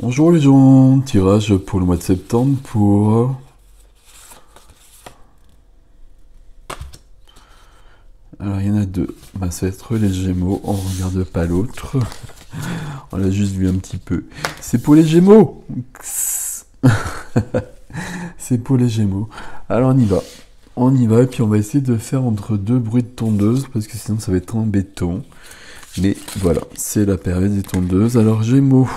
Bonjour les gens, tirage pour le mois de septembre pour... Alors il y en a deux, bah, ça va être les Gémeaux, on regarde pas l'autre, on l'a juste vu un petit peu. C'est pour les Gémeaux. C'est pour les Gémeaux. Alors on y va et puis on va essayer de faire entre deux bruits de tondeuse parce que sinon ça va être embêtant. Mais voilà, c'est la période des tondeuses. Alors Gémeaux,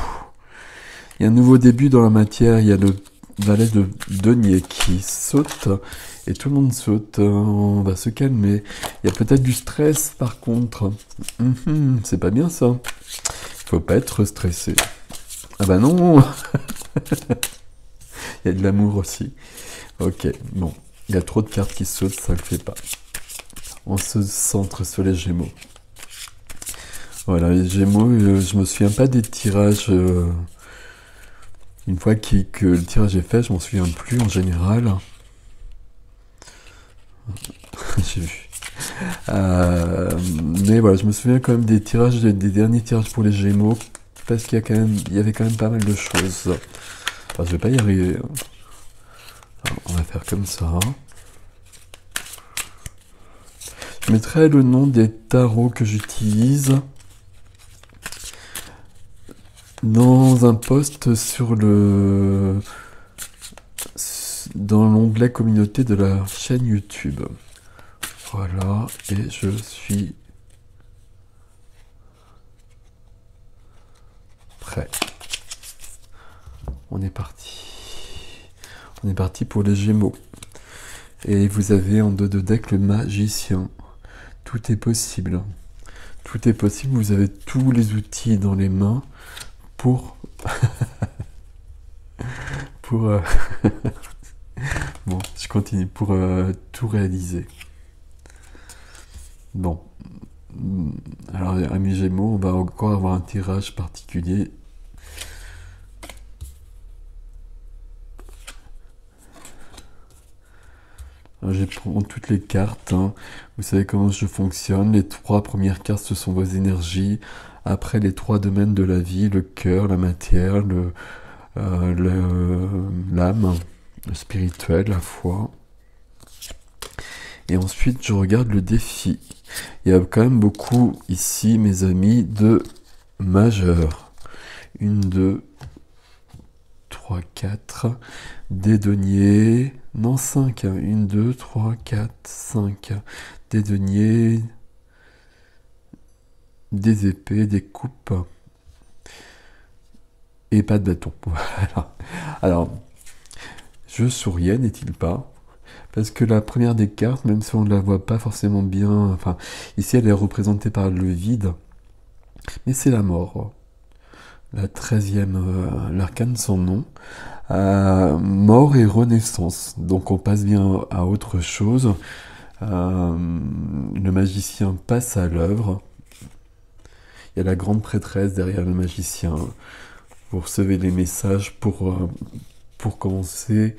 il y a un nouveau début dans la matière, il y a le valet de denier qui saute, et tout le monde saute, on va se calmer. Il y a peut-être du stress par contre. C'est pas bien ça. Il faut pas être stressé. Ah bah non. Il y a de l'amour aussi. Ok, bon. Il y a trop de cartes qui sautent, ça le fait pas. On se centre sur les Gémeaux. Voilà, les Gémeaux, je me souviens pas des tirages... Une fois que le tirage est fait, je m'en souviens plus en général. J'ai vu. Mais voilà, je me souviens quand même des tirages, des derniers tirages pour les Gémeaux, parce il y avait quand même pas mal de choses. Enfin, je vais pas y arriver. Alors, on va faire comme ça. Je mettrai le nom des tarots que j'utilise dans un post dans l'onglet communauté de la chaîne YouTube. Voilà, et je suis prêt. On est parti. On est parti pour les Gémeaux. Et vous avez en dos de deck le magicien. Tout est possible. Tout est possible, vous avez tous les outils dans les mains pour... Bon, je continue, pour tout réaliser. Bon. Alors, amis Gémeaux, on va encore avoir un tirage particulier. Alors, je vais prendre toutes les cartes. Hein. Vous savez comment je fonctionne. Les 3 premières cartes, ce sont vos énergies. Après, les 3 domaines de la vie, le cœur, la matière, l'âme, le spirituel, la foi. Et ensuite, je regarde le défi. Il y a quand même beaucoup ici, mes amis, de majeurs. 1, 2, 3, 4. Des deniers. Non, 5. 1, 2, 3, 4, 5. Des deniers. Des épées, des coupes. Et pas de bâton. Voilà. Alors, je souriais, n'est-il pas? Parce que la première des cartes, même si on ne la voit pas forcément bien, enfin, ici elle est représentée par le vide, mais c'est la mort. La 13e, l'arcane sans nom. Mort et renaissance. Donc on passe bien à autre chose. Le magicien passe à l'œuvre. Il y a la grande prêtresse derrière le magicien. Vous recevez les messages pour commencer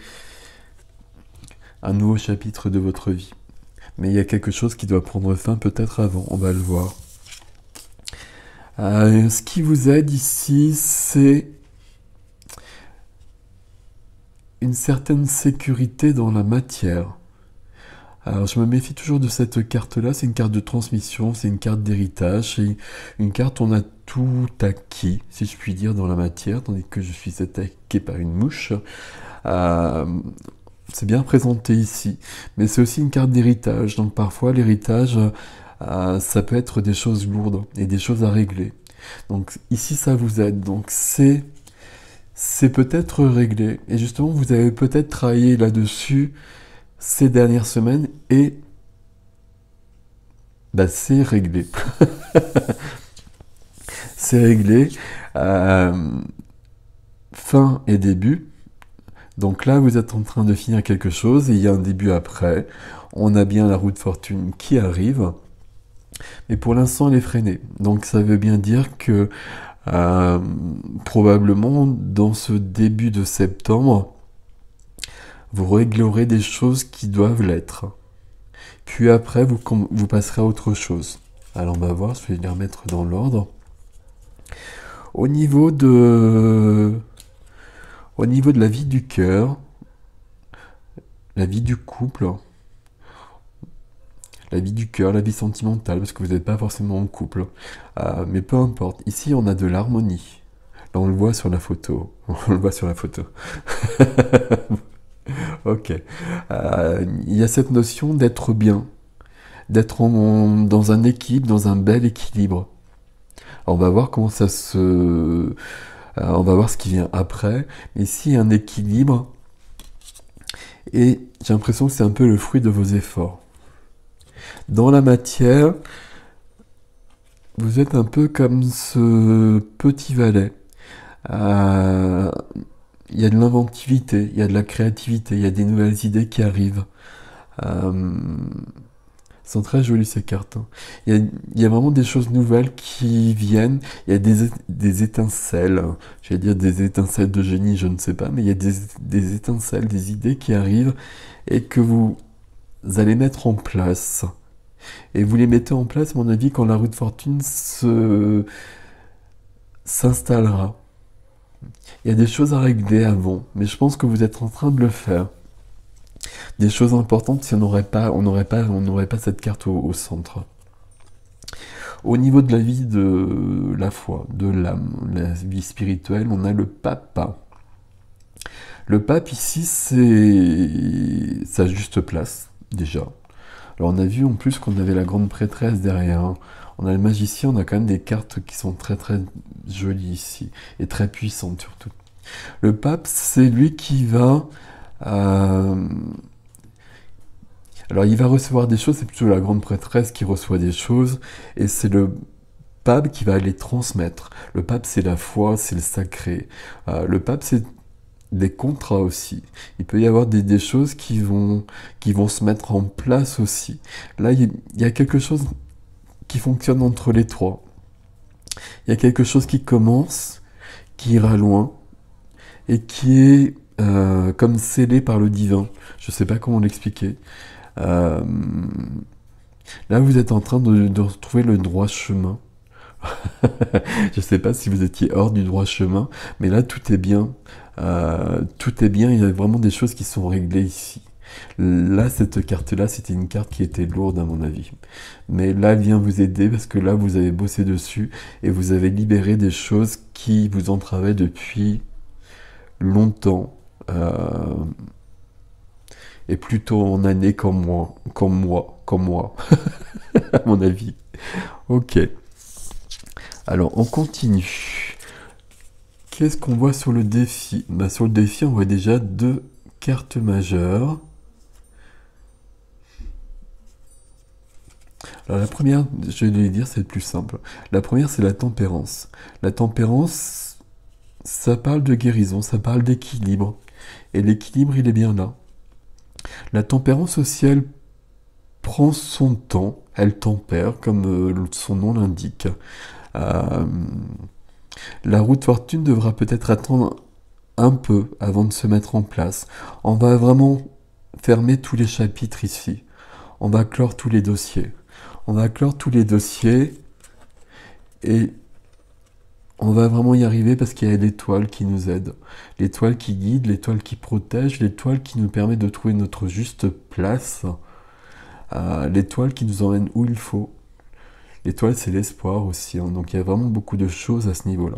un nouveau chapitre de votre vie. Mais il y a quelque chose qui doit prendre fin peut-être avant, on va le voir. Ce qui vous aide ici, c'est une certaine sécurité dans la matière. Alors je me méfie toujours de cette carte-là, c'est une carte de transmission, c'est une carte d'héritage, c'est une carte où on a tout acquis, si je puis dire, dans la matière, tandis que je suis attaqué par une mouche. C'est bien présenté ici, mais c'est aussi une carte d'héritage, donc parfois l'héritage, ça peut être des choses lourdes et des choses à régler. Donc ici ça vous aide, donc c'est peut-être réglé, et justement vous avez peut-être travaillé là-dessus ces dernières semaines, et bah, c'est réglé. C'est réglé. Fin et début. Donc là, vous êtes en train de finir quelque chose, et il y a un début après. On a bien la roue de fortune qui arrive. Mais pour l'instant, elle est freinée. Donc ça veut bien dire que probablement, dans ce début de septembre, vous réglerez des choses qui doivent l'être. Puis après, vous passerez à autre chose. Alors on va voir, je vais les remettre dans l'ordre. Au niveau de, au niveau de la vie du cœur, la vie du couple, la vie du cœur, la vie sentimentale, parce que vous n'êtes pas forcément en couple. Mais peu importe. Ici, on a de l'harmonie. Là, on le voit sur la photo. On le voit sur la photo. Ok. Il y a cette notion d'être bien, d'être dans un équilibre, dans un bel équilibre. Alors, on va voir comment ça se... on va voir ce qui vient après. Mais ici, il y a un équilibre. Et j'ai l'impression que c'est un peu le fruit de vos efforts. Dans la matière, vous êtes un peu comme ce petit valet. Il y a de l'inventivité, il y a de la créativité, il y a des nouvelles idées qui arrivent. Euh, sont très jolies ces cartes, hein. Il y a vraiment des choses nouvelles qui viennent. Il y a des étincelles. J'allais dire des étincelles de génie, je ne sais pas, mais il y a des étincelles, des idées qui arrivent et que vous allez mettre en place. Et vous les mettez en place, à mon avis, quand la roue de fortune s'installera. Il y a des choses à régler avant, mais je pense que vous êtes en train de le faire. Des choses importantes si on n'aurait pas cette carte au centre. Au niveau de la vie de la foi, de l'âme, la vie spirituelle, on a le papa. Le pape ici, c'est sa juste place, déjà. Alors on a vu en plus qu'on avait la grande prêtresse derrière. On a le magicien, on a quand même des cartes qui sont très très jolies ici, et très puissantes surtout. Le pape, c'est lui qui va... alors il va recevoir des choses, c'est plutôt la grande prêtresse qui reçoit des choses, et c'est le pape qui va les transmettre. Le pape, c'est la foi, c'est le sacré. Le pape, c'est des contrats aussi. Il peut y avoir des choses qui vont se mettre en place aussi. Là, il y a quelque chose qui fonctionne entre les trois. Il y a quelque chose qui commence, qui ira loin, et qui est comme scellé par le divin. Je ne sais pas comment l'expliquer. Là, vous êtes en train de retrouver le droit chemin. Je ne sais pas si vous étiez hors du droit chemin, mais là, tout est bien. Tout est bien, il y a vraiment des choses qui sont réglées ici. Là, cette carte-là, c'était une carte qui était lourde à mon avis. Mais là, elle vient vous aider parce que là, vous avez bossé dessus et vous avez libéré des choses qui vous entravaient depuis longtemps. Et plutôt en année comme moi, à mon avis. Ok. Alors, on continue. Qu'est-ce qu'on voit sur le défi? Sur le défi, on voit déjà 2 cartes majeures. Alors la première, je vais les dire, c'est le plus simple. La première, c'est la tempérance. La tempérance, ça parle de guérison, ça parle d'équilibre. Et l'équilibre, il est bien là. La tempérance aussi, elle prend son temps, elle tempère, comme son nom l'indique. La roue de fortune devra peut-être attendre un peu avant de se mettre en place. On va vraiment fermer tous les chapitres ici. On va clore tous les dossiers. On va clore tous les dossiers et on va vraiment y arriver parce qu'il y a l'étoile qui nous aide. L'étoile qui guide, l'étoile qui protège, l'étoile qui nous permet de trouver notre juste place. L'étoile qui nous emmène où il faut. L'étoile, c'est l'espoir aussi, hein. Donc il y a vraiment beaucoup de choses à ce niveau-là.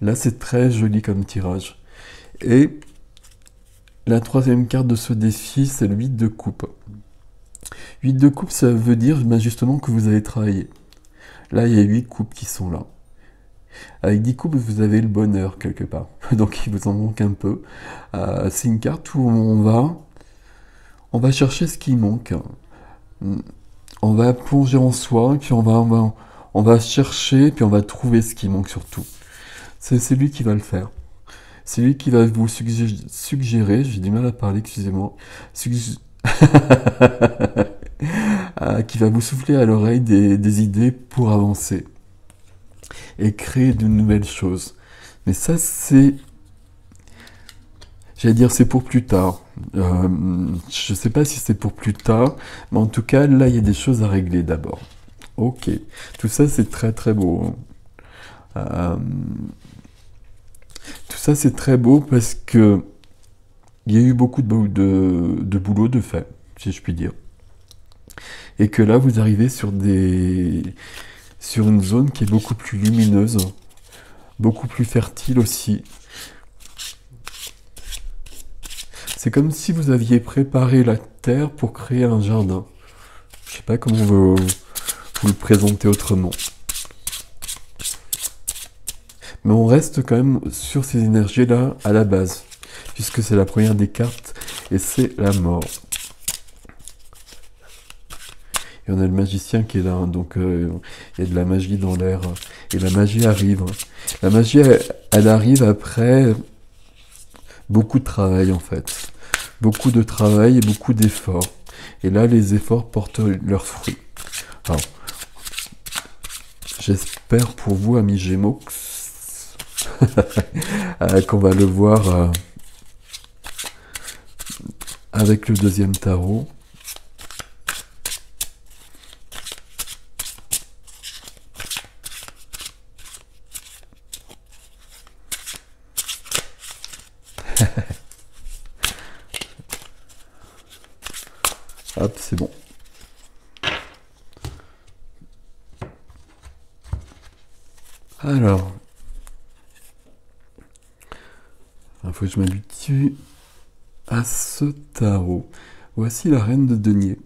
Là, c'est très joli comme tirage. Et la troisième carte de ce défi, c'est le 8 de coupe. 8 de coupe, ça veut dire justement que vous avez travaillé. Là, il y a 8 coupes qui sont là. Avec 10 coupes, vous avez le bonheur quelque part. Donc il vous en manque un peu. C'est une carte où on va chercher ce qui manque. On va plonger en soi, puis on va chercher, puis on va trouver ce qui manque surtout. C'est lui qui va le faire. C'est lui qui va vous suggérer, j'ai du mal à parler, excusez-moi, qui va vous souffler à l'oreille des idées pour avancer et créer de nouvelles choses. Mais ça, j'allais dire c'est pour plus tard. Je sais pas si c'est pour plus tard, mais en tout cas, là, il y a des choses à régler d'abord. Ok, tout ça, c'est très très beau, hein. Euh, tout ça, c'est très beau parce que il y a eu beaucoup de boulot de fait, si je puis dire. Et que là, vous arrivez sur une zone qui est beaucoup plus lumineuse, beaucoup plus fertile aussi. C'est comme si vous aviez préparé la terre pour créer un jardin. Je sais pas comment vous le présenter autrement. Mais on reste quand même sur ces énergies-là à la base, puisque c'est la première des cartes, et c'est la mort. Et on a le magicien qui est là, donc il y a de la magie dans l'air, et la magie arrive. La magie, elle arrive après beaucoup de travail en fait. Beaucoup de travail et beaucoup d'efforts. Et là, les efforts portent leurs fruits. Alors, j'espère pour vous, amis Gémeaux, qu'on va le voir avec le deuxième tarot. Hop, c'est bon. Alors, il faut que je m'habitue à ce tarot. Voici la reine de denier.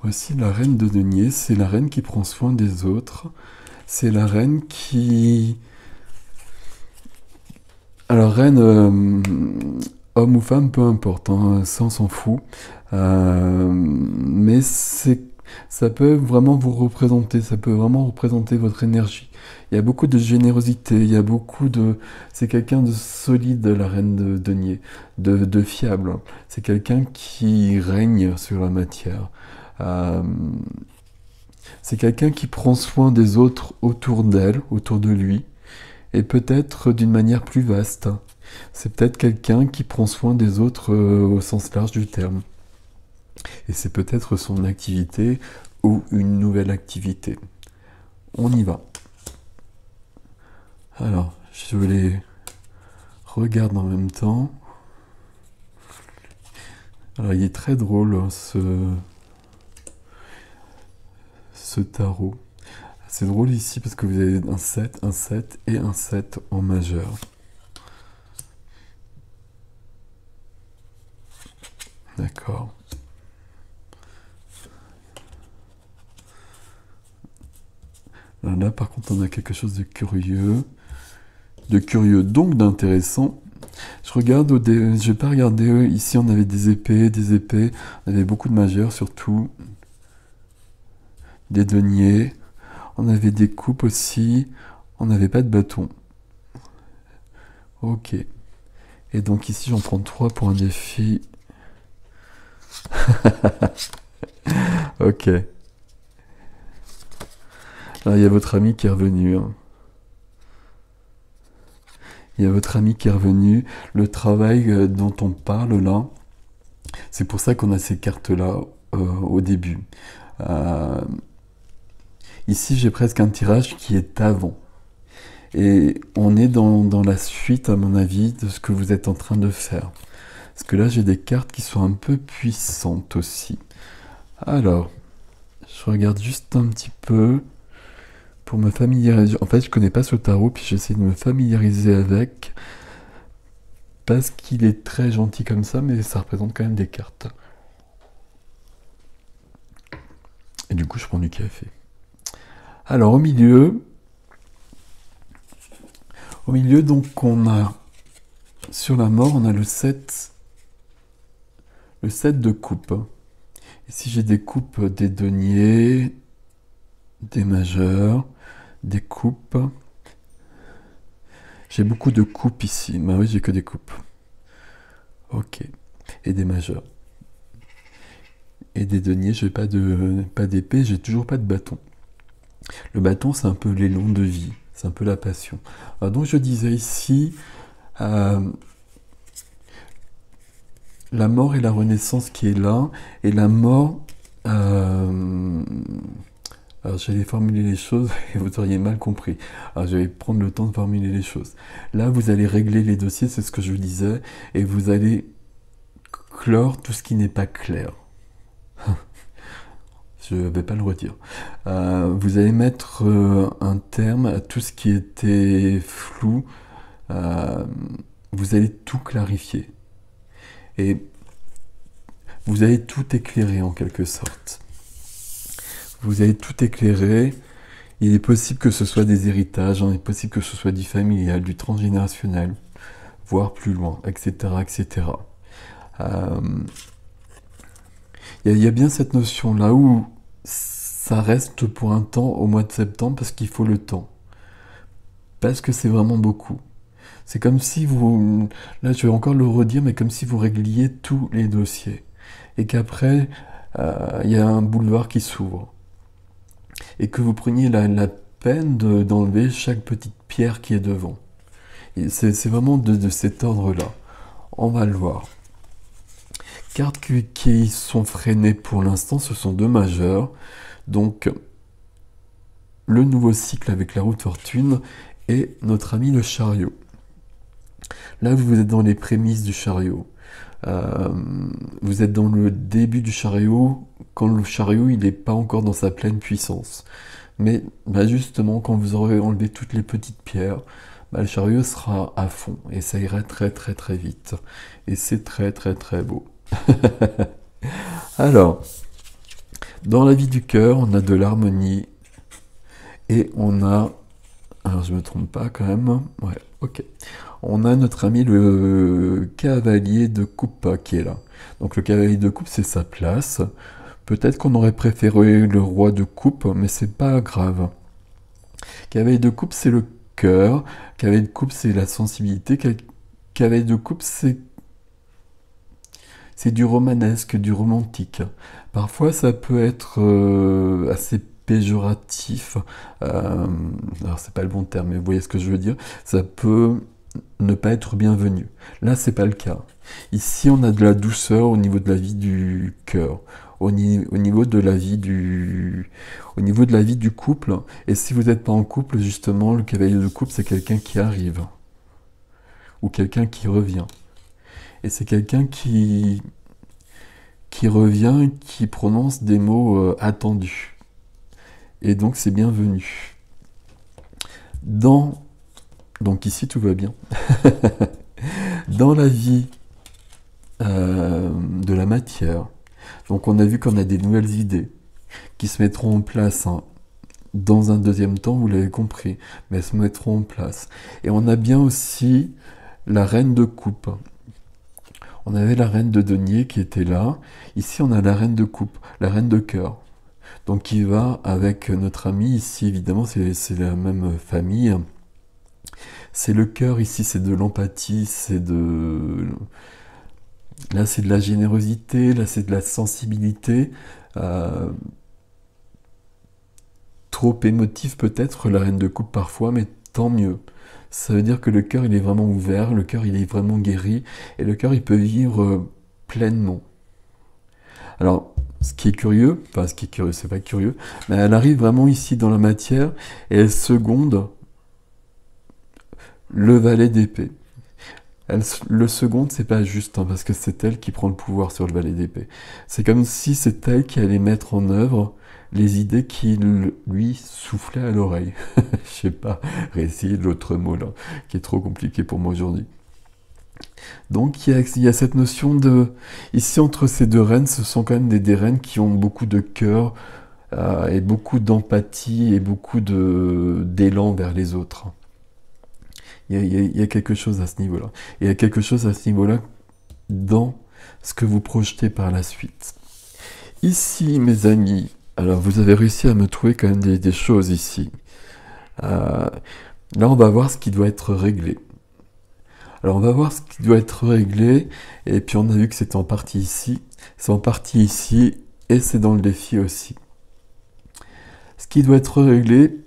Voici la reine de denier, c'est la reine qui prend soin des autres. C'est la reine qui... Alors, reine, homme ou femme, peu importe, hein, ça on s'en fout. Mais ça peut vraiment vous représenter, ça peut vraiment représenter votre énergie. Il y a beaucoup de générosité, il y a beaucoup de... C'est quelqu'un de solide, la reine de denier, de fiable. C'est quelqu'un qui règne sur la matière. Euh, c'est quelqu'un qui prend soin des autres autour d'elle, autour de lui, et peut-être d'une manière plus vaste. C'est peut-être quelqu'un qui prend soin des autres au sens large du terme. Et c'est peut-être son activité ou une nouvelle activité. On y va. Alors, je les regarde en même temps. Alors, il est très drôle, hein, ce tarot. C'est drôle ici parce que vous avez un 7 et un 7 en majeur. D'accord. Là, par contre, on a quelque chose de curieux. Donc d'intéressant. Je regarde, je vais pas regarder, ici on avait des épées, on avait beaucoup de majeurs surtout, des deniers, on avait des coupes aussi, on n'avait pas de bâton. Ok. Et donc ici j'en prends 3 pour un défi. Ok. Là, il y a votre ami qui est revenu. Hein. Il y a votre ami qui est revenu. Le travail dont on parle là, c'est pour ça qu'on a ces cartes-là au début. Ici, j'ai presque un tirage qui est avant. Et on est dans la suite, à mon avis, de ce que vous êtes en train de faire. Parce que là, j'ai des cartes qui sont un peu puissantes aussi. Alors, je regarde juste un petit peu pour me familiariser. En fait, je connais pas ce tarot, puis j'essaie de me familiariser avec. Parce qu'il est très gentil comme ça, mais ça représente quand même des cartes. Et du coup, je prends du café. Alors, au milieu, donc, on a, sur la mort, on a le 7 de coupe. Ici, j'ai des coupes, des deniers, des majeurs, des coupes. J'ai beaucoup de coupes ici. Bah oui, j'ai que des coupes. Ok. Et des majeurs. Et des deniers, j'ai pas d'épée, j'ai toujours pas de bâton. Le bâton, c'est un peu l'élan de vie. C'est un peu la passion. Alors, donc, je disais ici, la mort et la renaissance qui est là, et la mort Alors j'allais formuler les choses et vous auriez mal compris. Alors je vais prendre le temps de formuler les choses. Là, vous allez régler les dossiers, c'est ce que je vous disais, et vous allez clore tout ce qui n'est pas clair. Je ne vais pas le redire. Vous allez mettre un terme à tout ce qui était flou. Euh, vous allez tout clarifier. Et vous allez tout éclairer en quelque sorte. Vous allez tout éclairer. Il est possible que ce soit des héritages, il est possible que ce soit du familial, du transgénérationnel, voire plus loin, etc. etc. Il y a bien cette notion-là où ça reste pour un temps au mois de septembre parce qu'il faut le temps. Parce que c'est vraiment beaucoup. C'est comme si vous... Là, je vais encore le redire, mais comme si vous régliez tous les dossiers. Et qu'après, il y a un boulevard qui s'ouvre. Et que vous preniez la peine d'enlever chaque petite pierre qui est devant. C'est vraiment de cet ordre-là. On va le voir. Cartes qui sont freinées pour l'instant, ce sont 2 majeures. Donc, le nouveau cycle avec la roue de fortune et notre ami le chariot. Là, vous êtes dans les prémices du chariot. Vous êtes dans le début du chariot, quand le chariot il n'est pas encore dans sa pleine puissance. Mais justement, quand vous aurez enlevé toutes les petites pierres, le chariot sera à fond et ça ira très très très vite. Et c'est très très très beau. Alors, dans la vie du cœur, on a de l'harmonie et on a... Alors, je me trompe pas quand même. Ouais, ok. On a notre ami le cavalier de coupe qui est là. Donc le cavalier de coupe, c'est sa place. Peut-être qu'on aurait préféré le roi de coupe, mais c'est pas grave. Cavalier de coupe, c'est le cœur. Cavalier de coupe, c'est la sensibilité. Cavalier de coupe, c'est du romanesque, du romantique. Parfois, ça peut être assez péjoratif. Alors, c'est pas le bon terme, mais vous voyez ce que je veux dire. Ça peut ne pas être bienvenu. Là, c'est pas le cas. Ici, on a de la douceur au niveau de la vie du cœur, au niveau de la vie du couple. Et si vous n'êtes pas en couple, justement, le cavalier de couple, c'est quelqu'un qui arrive ou quelqu'un qui revient. Et c'est quelqu'un qui revient, qui prononce des mots attendus. Et donc, c'est bienvenu. Donc ici, tout va bien. Dans la vie de la matière, donc on a vu qu'on a des nouvelles idées qui se mettront en place dans un deuxième temps, vous l'avez compris, mais elles se mettront en place. Et on a bien aussi la reine de coupe. On avait la reine de denier qui était là. Ici, on a la reine de coupe, la reine de cœur. Donc qui va avec notre ami ici, évidemment, c'est la même famille. C'est le cœur ici, c'est de l'empathie, là c'est de la générosité, là c'est de la sensibilité. Trop émotif peut-être, la reine de coupe parfois, mais tant mieux. Ça veut dire que le cœur il est vraiment ouvert, le cœur il est vraiment guéri, et le cœur il peut vivre pleinement. Alors, ce qui est curieux, c'est pas curieux, mais elle arrive vraiment ici dans la matière, et elle seconde le valet d'épée. Le seconde, c'est pas juste, parce que c'est elle qui prend le pouvoir sur le valet d'épée. C'est comme si c'est elle qui allait mettre en œuvre les idées qu'il lui soufflait à l'oreille. Je sais pas, réessayer l'autre mot là, qui est trop compliqué pour moi aujourd'hui. Donc il y a cette notion de... Ici, entre ces 2 reines, ce sont quand même des reines qui ont beaucoup de cœur, et beaucoup d'empathie, et beaucoup d'élan vers les autres. Il y a quelque chose à ce niveau-là. Et il y a quelque chose à ce niveau-là dans ce que vous projetez par la suite. Ici, mes amis, alors vous avez réussi à me trouver quand même des choses ici. Là, on va voir ce qui doit être réglé. Alors, on va voir ce qui doit être réglé. Et puis, on a vu que c'était en partie ici. C'est en partie ici. Et c'est dans le défi aussi. Ce qui doit être réglé...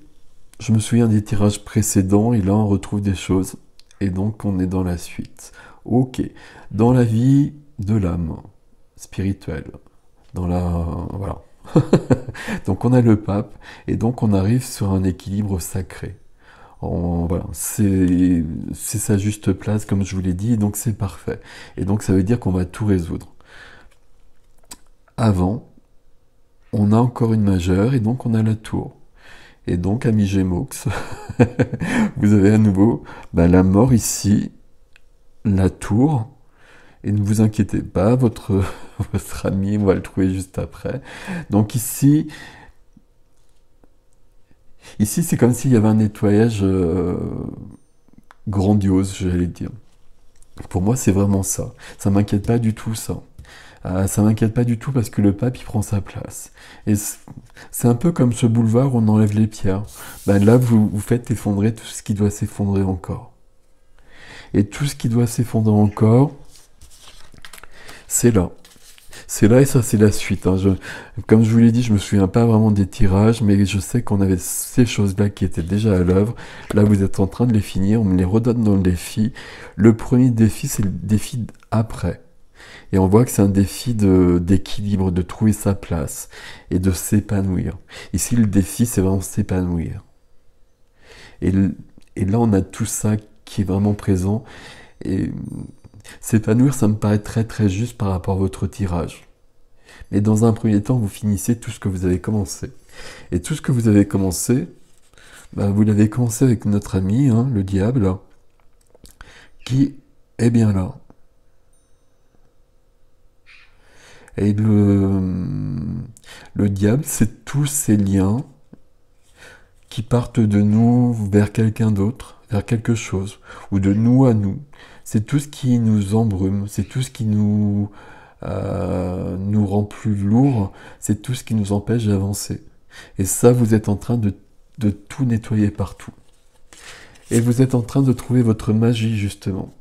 Je me souviens des tirages précédents et là on retrouve des choses. Et donc on est dans la suite. Ok. Dans la vie de l'âme spirituelle. Voilà. Donc on a le pape, et donc on arrive sur un équilibre sacré. Voilà, c'est sa juste place, comme je vous l'ai dit, et donc c'est parfait. Et donc ça veut dire qu'on va tout résoudre. Avant, on a encore une majeure, et donc on a la tour. Et donc, ami Gémeaux, vous avez à nouveau la mort ici, la tour, et ne vous inquiétez pas, votre ami, on va le trouver juste après. Donc ici c'est comme s'il y avait un nettoyage grandiose, j'allais dire. Pour moi, c'est vraiment ça. Ça m'inquiète pas du tout, ça. Ça m'inquiète pas du tout parce que le pape, il prend sa place. Et c'est un peu comme ce boulevard où on enlève les pierres. Là, vous faites effondrer tout ce qui doit s'effondrer encore. Et tout ce qui doit s'effondrer encore, c'est là. C'est là et ça, c'est la suite. Hein. Comme je vous l'ai dit, je me souviens pas vraiment des tirages, mais je sais qu'on avait ces choses-là qui étaient déjà à l'œuvre. Là, vous êtes en train de les finir. On me les redonne dans le défi. Le premier défi, c'est le défi après. Et on voit que c'est un défi d'équilibre, de trouver sa place et de s'épanouir. Ici, le défi, c'est vraiment s'épanouir. Et là, on a tout ça qui est vraiment présent. Et s'épanouir, ça me paraît très très juste par rapport à votre tirage. Mais dans un premier temps, vous finissez tout ce que vous avez commencé. Et tout ce que vous avez commencé, vous l'avez commencé avec notre ami, hein, le diable, qui est bien là. Et le diable, c'est tous ces liens qui partent de nous vers quelqu'un d'autre, vers quelque chose, ou de nous à nous. C'est tout ce qui nous embrume, c'est tout ce qui nous rend plus lourd, c'est tout ce qui nous empêche d'avancer. Et ça, vous êtes en train de tout nettoyer partout. Et vous êtes en train de trouver votre magie, justement.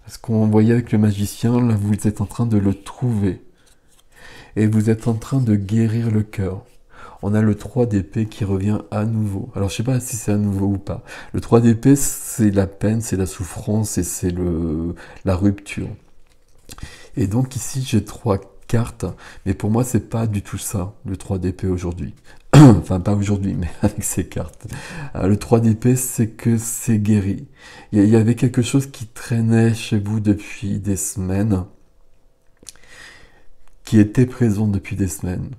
Ce qu'on voyait avec le magicien, là, vous êtes en train de le trouver. Et vous êtes en train de guérir le cœur. On a le 3 d'épée qui revient à nouveau. Alors je sais pas si c'est à nouveau ou pas. Le 3 d'épée, c'est la peine, c'est la souffrance et c'est la rupture. Et donc ici j'ai 3 cartes, mais pour moi c'est pas du tout ça, le 3 d'épée aujourd'hui. Enfin pas aujourd'hui, mais avec ces cartes. Le 3 d'épée, c'est que c'est guéri. Il y avait quelque chose qui traînait chez vous depuis des semaines, qui était présent depuis des semaines,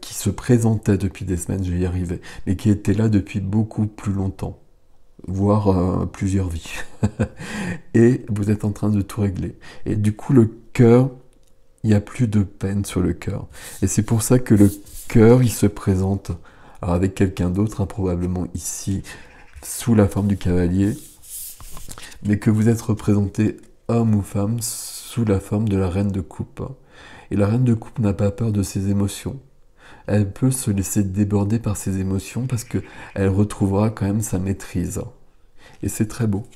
qui se présentait depuis des semaines, je vais y arriver, mais qui était là depuis beaucoup plus longtemps, voire plusieurs vies. Et vous êtes en train de tout régler. Et du coup, le cœur, il n'y a plus de peine sur le cœur. Et c'est pour ça que le cœur, il se présente avec quelqu'un d'autre, hein, probablement ici, sous la forme du cavalier, mais que vous êtes représenté homme ou femme sous la forme de la reine de coupe. Et la reine de coupe n'a pas peur de ses émotions. Elle peut se laisser déborder par ses émotions parce qu'elle retrouvera quand même sa maîtrise. Et c'est très beau.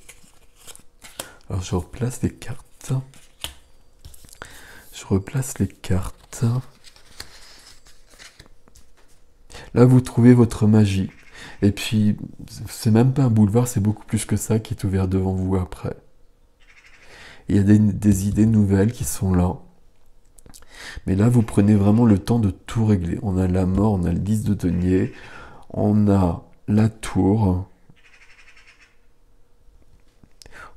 Alors je replace les cartes. Je replace les cartes. Là, vous trouvez votre magie. Et puis, c'est même pas un boulevard, c'est beaucoup plus que ça qui est ouvert devant vous après. Il y a des idées nouvelles qui sont là. Mais là, vous prenez vraiment le temps de tout régler. On a la mort, on a le 10 de denier, on a la tour,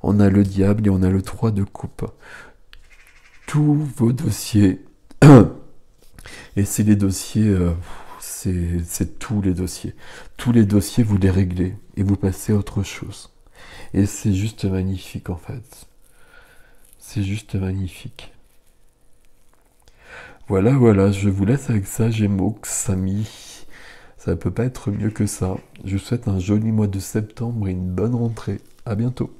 on a le diable et on a le 3 de coupe. Tous vos dossiers, et c'est les dossiers, c'est tous les dossiers. Tous les dossiers, vous les réglez et vous passez à autre chose. Et c'est juste magnifique en fait. C'est juste magnifique. Voilà, voilà, je vous laisse avec ça, Gémeaux, Samy. Ça ne peut pas être mieux que ça. Je vous souhaite un joli mois de septembre et une bonne rentrée. À bientôt.